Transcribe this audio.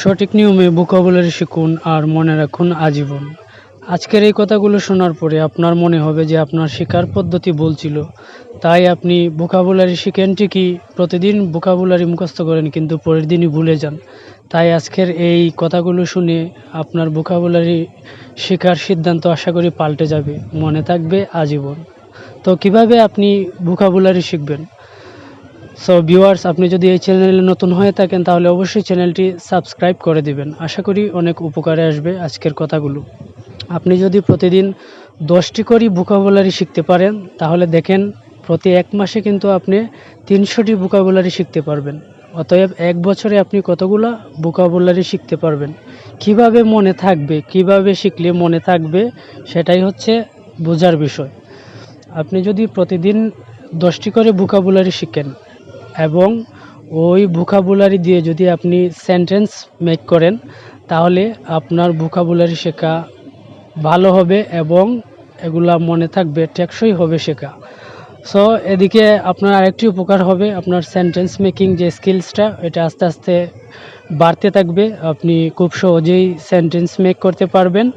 সঠিক নিয়মে ভোকাবুলারি শিখুন আর মনে রাখুন আজীবন। আজকের এই কথাগুলো শোনার পরে আপনার মনে হবে যে আপনার শেখার পদ্ধতি ভুল ছিল। তাই আপনি ভোকাবুলারি শিখেন ঠিকই, প্রতিদিন ভোকাবুলারি মুখস্থ করেন কিন্তু পরের দিনই ভুলে যান। তাই আজকের এই কথাগুলো শুনে আপনার ভোকাবুলারি শেখার সিদ্ধান্ত আশা করি পাল্টে যাবে, মনে থাকবে আজীবন। তো কিভাবে আপনি ভোকাবুলারি শিখবেন? সো ভিউয়ার্স, আপনি যদি এই চ্যানেলে নতুন হয়ে থাকেন তাহলে অবশ্যই চ্যানেলটি সাবস্ক্রাইব করে দিবেন। আশা করি অনেক উপকারে আসবে আজকের কথাগুলো। আপনি যদি প্রতিদিন 10টি করে ভোকাবুলারি শিখতে পারেন তাহলে দেখেন প্রতি এক মাসে কিন্তু আপনি 300টি ভোকাবুলারি শিখতে পারবেন। অতএব এক বছরে আপনি কতগুলা ভোকাবুলারি শিখতে পারবেন। কিভাবে মনে থাকবে, কিভাবে শিখলে মনে থাকবে, সেটাই হচ্ছে বোঝার বিষয়। আপনি যদি প্রতিদিন 10টি করে ভোকাবুলারি শিখেন এবং ওই ভোকাবুলারি দিয়ে যদি আপনি সেন্টেন্স মেক করেন তাহলে আপনার ভোকাবুলারি শেখা ভালো হবে এবং এগুলা মনে থাকবে, টেকসই হবে শেখা। সো এদিকে আপনার আরেকটি উপকার হবে, আপনার সেন্টেন্স মেকিং যে স্কিলসটা এটা আস্তে আস্তে বাড়তে থাকবে। আপনি খুব সহজেই সেন্টেন্স মেক করতে পারবেন